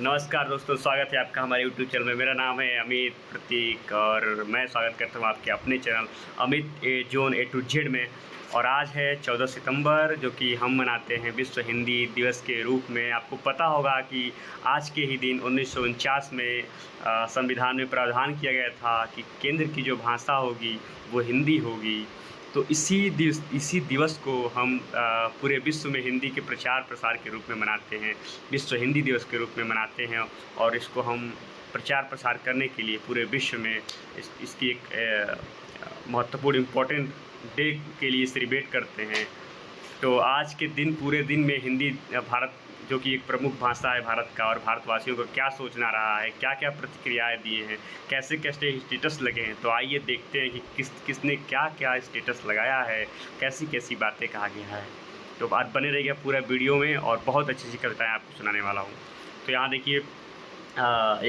नमस्कार दोस्तों, स्वागत है आपका हमारे यूट्यूब चैनल में। मेरा नाम है अमित प्रतीक और मैं स्वागत करता हूँ आपके अपने channel Amit A zone A to Z में। और आज है 14 सितंबर, जो कि हम मनाते हैं विश्व हिंदी दिवस के रूप में। आपको पता होगा कि आज के ही दिन 1949 में संविधान में प्रावधान किया गया था कि केंद्र की जो भाषा होगी वो हिंदी होगी। तो इसी दिवस को हम पूरे विश्व में हिंदी के प्रचार प्रसार के रूप में मनाते हैं, विश्व हिंदी दिवस के रूप में मनाते हैं। और इसको हम प्रचार प्रसार करने के लिए पूरे विश्व में इसकी एक महत्वपूर्ण इम्पोर्टेंट डे के लिए सेलिब्रेट करते हैं। तो आज के दिन पूरे दिन में हिंदी भारत, जो कि एक प्रमुख भाषा है भारत का, और भारतवासियों को क्या सोचना रहा है, क्या क्या प्रतिक्रियाएं दिए हैं, कैसे कैसे स्टेटस लगे हैं। तो आइए देखते हैं कि किसने क्या क्या स्टेटस लगाया है, कैसी कैसी बातें कहा गया है। तो आज बने रहिएगा पूरा वीडियो में और बहुत अच्छी अच्छी कविताएँ आपको सुनाने वाला हूँ। तो यहाँ देखिए,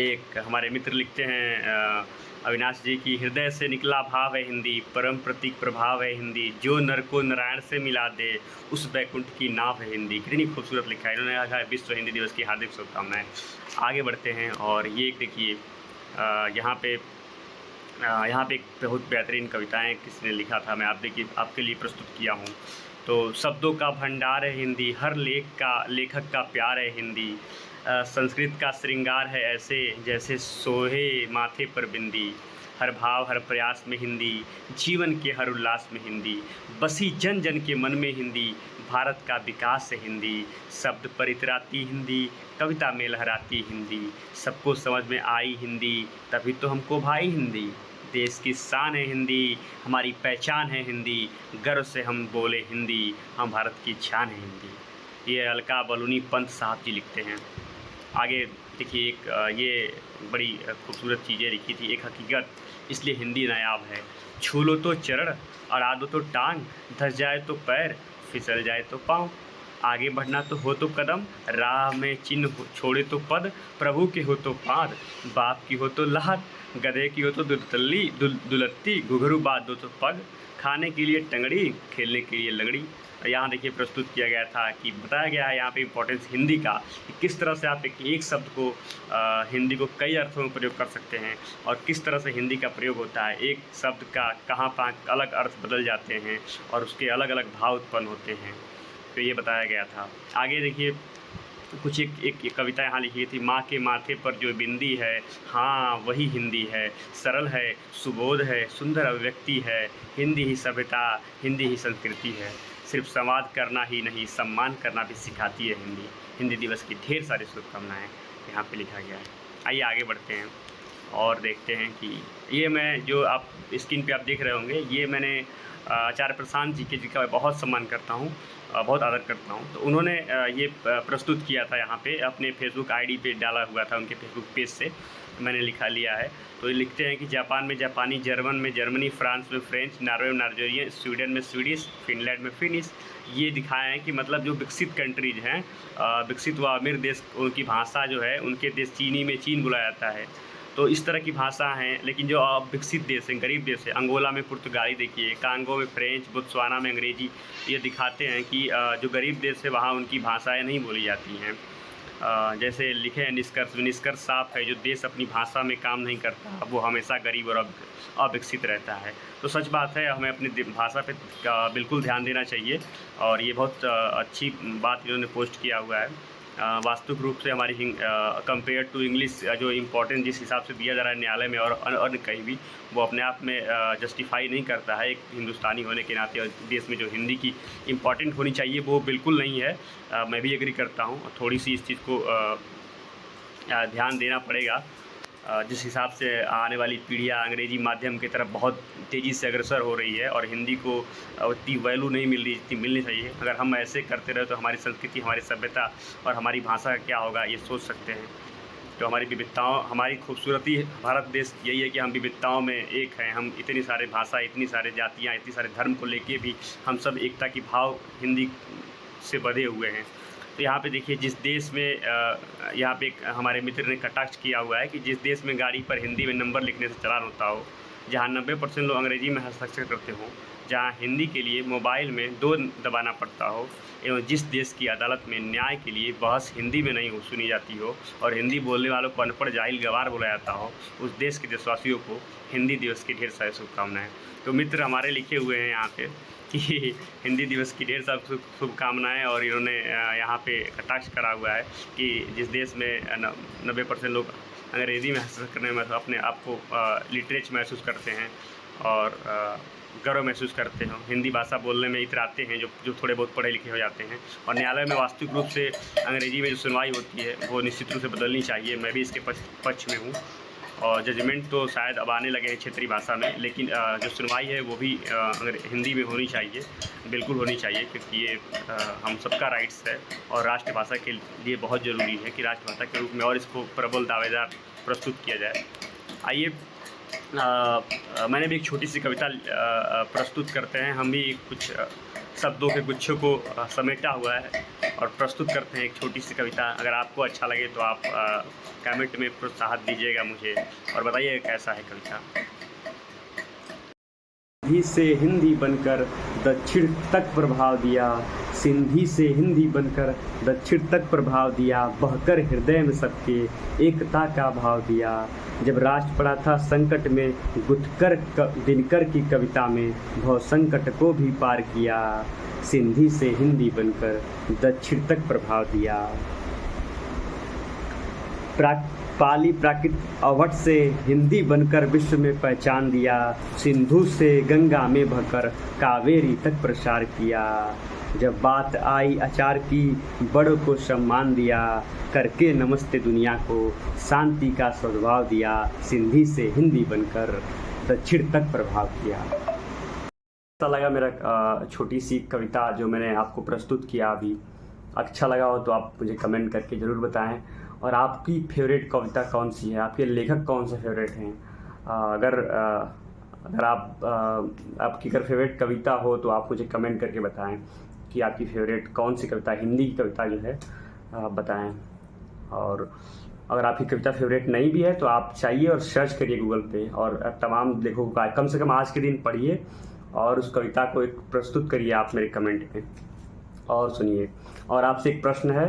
एक हमारे मित्र लिखते हैं अविनाश जी की, हृदय से निकला भाव है हिंदी, परम प्रतीक प्रभाव है हिंदी, जो नर को नारायण से मिला दे उस बैकुंठ की नाव है हिंदी। कितनी खूबसूरत लिखा है इन्होंने। कहा है विश्व हिंदी दिवस की हार्दिक शुभकामनाएं। आगे बढ़ते हैं और ये देखिए, यहाँ पे एक बहुत बेहतरीन कविताएं किसने लिखा था, मैं आपके लिए प्रस्तुत किया हूँ। तो शब्दों का भंडार है हिंदी, हर लेखक का प्यार है हिंदी, संस्कृत का श्रृंगार है ऐसे जैसे सोहे माथे पर बिंदी, हर भाव हर प्रयास में हिंदी, जीवन के हर उल्लास में हिंदी, बसी जन जन के मन में हिंदी, भारत का विकास है हिंदी, शब्द पर इतराती हिंदी, कविता में लहराती हिंदी, सबको समझ में आई हिंदी, तभी तो हमको भाई हिंदी, देश की शान है हिंदी, हमारी पहचान है हिंदी, गर्व से हम बोले हिंदी, हम भारत की जान है हिंदी। ये अलका बलूनी पंत साहब जी लिखते हैं। आगे देखिए, ये बड़ी खूबसूरत चीज़ें लिखी थी। एक हकीकत इसलिए हिंदी नायाब है, छू लो तो चरण, अड़ा दो तो टांग, धस जाए तो पैर, फिसल जाए तो पाँव, आगे बढ़ना तो हो तो कदम, राह में चिन्ह छोड़े तो पद, प्रभु के हो तो पाद, बाप की हो तो लहत, गधे की हो तो दुलत्ती, घुघरू बात दो तो पग, खाने के लिए टंगड़ी, खेलने के लिए लगड़ी। यहाँ देखिए प्रस्तुत किया गया था कि बताया गया है यहाँ पे इम्पोर्टेंस हिंदी का, कि किस तरह से आप एक शब्द को हिंदी को कई अर्थों में प्रयोग कर सकते हैं, और किस तरह से हिंदी का प्रयोग होता है। एक शब्द का कहाँ अलग अर्थ बदल जाते हैं और उसके अलग अलग भाव उत्पन्न होते हैं। तो ये बताया गया था। आगे देखिए, कुछ एक कविता यहाँ लिखी थी। माँ के माथे पर जो बिंदी है, हाँ वही हिंदी है, सरल है, सुबोध है, सुंदर अभिव्यक्ति है, हिंदी ही सभ्यता, हिंदी ही संस्कृति है, सिर्फ संवाद करना ही नहीं सम्मान करना भी सिखाती है हिंदी। हिंदी दिवस की ढेर सारी शुभकामनाएँ यहाँ पे लिखा गया है। आइए आगे बढ़ते हैं और देखते हैं कि ये मैं जो आप स्क्रीन पे आप देख रहे होंगे, ये मैंने आचार्य प्रशांत जी के, जिनका मैं बहुत सम्मान करता हूँ, बहुत आदर करता हूँ। तो उन्होंने ये प्रस्तुत किया था यहाँ पे, अपने फेसबुक आईडी पे डाला हुआ था, उनके फेसबुक पेज से मैंने लिया है। तो ये लिखते हैं कि जापान में जापानी, जर्मन में जर्मनी, फ्रांस में फ्रेंच, नॉर्वे में नॉर्वेजियन, स्वीडन में स्वीडिश, फिनलैंड में फिनिश। ये दिखाया है कि मतलब जो विकसित कंट्रीज़ हैं, विकसित व अमीर देश, उनकी भाषा जो है, उनके देश चीनी में चीन बुलाया जाता है। तो इस तरह की भाषा हैं। लेकिन जो विकसित देश हैं, गरीब देश है, अंगोला में पुर्तगाली देखिए, कांगो में फ्रेंच, बोत्सवाना में अंग्रेजी। ये दिखाते हैं कि जो गरीब देश है वहाँ उनकी भाषाएं नहीं बोली जाती हैं। जैसे लिखे हैं निष्कर्ष साफ है, जो देश अपनी भाषा में काम नहीं करता वो हमेशा गरीब और अविकसित रहता है। तो सच बात है, हमें अपनी भाषा पे बिल्कुल ध्यान देना चाहिए। और ये बहुत अच्छी बात इन्होंने पोस्ट किया हुआ है। वास्तविक रूप से हमारी कंपेयर टू इंग्लिश जो इम्पोर्टेंस जिस हिसाब से दिया जा रहा है न्यायालय में और अन्य कहीं भी, वो अपने आप में जस्टिफाई नहीं करता है। एक हिंदुस्तानी होने के नाते और देश में जो हिंदी की इम्पोर्टेंट होनी चाहिए वो बिल्कुल नहीं है। मैं भी एग्री करता हूँ। थोड़ी सी इस चीज़ को ध्यान देना पड़ेगा। जिस हिसाब से आने वाली पीढ़ियाँ अंग्रेजी माध्यम की तरफ बहुत तेज़ी से अग्रसर हो रही है और हिंदी को उतनी वैल्यू नहीं मिल रही जितनी मिलनी चाहिए। अगर हम ऐसे करते रहे तो हमारी संस्कृति, हमारी सभ्यता और हमारी भाषा का क्या होगा, ये सोच सकते हैं। तो हमारी विविधताओं, हमारी खूबसूरती, भारत देश यही है कि हम विविधताओं में एक हैं। हम इतनी सारे भाषा, इतनी सारे जातियाँ, इतनी सारे धर्म को लेके भी हम सब एकता की भाव हिंदी से बंधे हुए हैं। तो यहाँ पे देखिए, जिस देश में यहाँ पे एक हमारे मित्र ने कटाक्ष किया हुआ है कि जिस देश में गाड़ी पर हिंदी में नंबर लिखने से चालान होता हो, जहाँ 90% लोग अंग्रेजी में हस्ताक्षर करते हों, जहाँ हिंदी के लिए मोबाइल में 2 दबाना पड़ता हो, एवं जिस देश की अदालत में न्याय के लिए बहस हिंदी में नहीं सुनी जाती हो और हिंदी बोलने वालों को अनपढ़ जाहिल गवार बोला जाता हो, उस देश के देशवासियों को हिंदी दिवस की ढेर सारी शुभकामनाएँ। तो मित्र हमारे लिखे हुए हैं यहाँ पे कि हिंदी दिवस की ढेर सारी शुभकामनाएँ, और इन्होंने यहाँ पे कटाक्ष करा हुआ है कि जिस देश में 90% लोग अंग्रेज़ी में हस्तक्षेप करने में अपने आप को लिटरेट महसूस करते हैं और गर्व महसूस करते हैं, हिंदी भाषा बोलने में इतराते हैं जो थोड़े बहुत पढ़े लिखे हो जाते हैं, और न्यायालय में वास्तविक रूप से अंग्रेज़ी में जो सुनवाई होती है वो निश्चित रूप से बदलनी चाहिए। मैं भी इसके पक्ष में हूँ, और जजमेंट तो शायद अब आने लगे हैं क्षेत्रीय भाषा में, लेकिन जो सुनवाई है वो भी अगर हिंदी में होनी चाहिए, बिल्कुल होनी चाहिए, क्योंकि ये हम सबका राइट्स है और राष्ट्रभाषा के लिए बहुत ज़रूरी है कि राष्ट्रभाषा के रूप में और इसको प्रबल दावेदार प्रस्तुत किया जाए। आइए मैंने भी एक छोटी सी कविता प्रस्तुत करते हैं, हम भी कुछ शब्दों के गुच्छों को समेटा हुआ है और प्रस्तुत करते हैं एक छोटी सी कविता। अगर आपको अच्छा लगे तो आप कमेंट में प्रोत्साहन दीजिएगा मुझे और बताइए कैसा है कविता। सिंधी से हिंदी बनकर दक्षिण तक प्रभाव दिया, सिंधी से हिंदी बनकर दक्षिण तक प्रभाव दिया, बहकर हृदय में सबके एकता का भाव दिया। जब राष्ट्र पड़ा था संकट में, गुथकर दिनकर की कविता में भव संकट को भी पार किया, सिंधी से हिंदी बनकर दक्षिण तक प्रभाव दिया। पाली प्राकृत अवध से हिंदी बनकर विश्व में पहचान दिया, सिंधु से गंगा में बहकर कावेरी तक प्रसार किया। जब बात आई अचार की, बड़ों को सम्मान दिया, करके नमस्ते दुनिया को शांति का सद्भाव दिया, सिंधी से हिंदी बनकर दक्षिण तक प्रभाव किया। अच्छा लगा मेरा छोटी सी कविता जो मैंने आपको प्रस्तुत किया अभी। अच्छा लगा हो तो आप मुझे कमेंट करके ज़रूर बताएं, और आपकी फेवरेट कविता कौन सी है, आपके लेखक कौन से फेवरेट हैं। अगर आपकी अगर फेवरेट कविता हो तो आप मुझे कमेंट करके बताएं कि आपकी फेवरेट कौन सी कविता, हिंदी की कविता जो है बताएं। और अगर आपकी कविता फेवरेट नहीं भी है तो आप चाहिए और सर्च करिए गूगल पे, और तमाम लेखकों का कम से कम आज के दिन पढ़िए और उस कविता को एक प्रस्तुत करिए आप मेरे कमेंट में और सुनिए। और आपसे एक प्रश्न है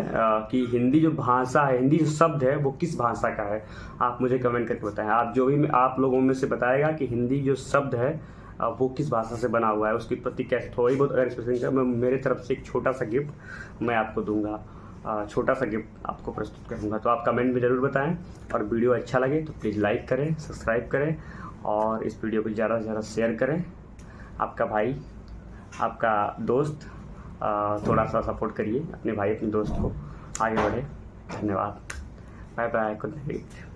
कि हिंदी जो भाषा है, हिंदी जो शब्द है वो किस भाषा का है, आप मुझे कमेंट करके बताएं। आप लोगों में से बताएगा कि हिंदी जो शब्द है वो किस भाषा से बना हुआ है, उसकी प्रति कैसे थोड़ी बहुत अगर एक्सप्रेशन मैं मेरे तरफ से एक छोटा सा गिफ्ट मैं आपको दूंगा, छोटा सा गिफ्ट आपको प्रस्तुत करूँगा। तो आप कमेंट में ज़रूर बताएं, और वीडियो अच्छा लगे तो प्लीज़ लाइक करें, सब्सक्राइब करें और इस वीडियो को ज़्यादा से ज़्यादा शेयर करें। आपका भाई, आपका दोस्त, थोड़ा सा सपोर्ट करिए अपने भाई अपने दोस्त को, आगे बढ़े। धन्यवाद, बाय बाय, गुड नाइट।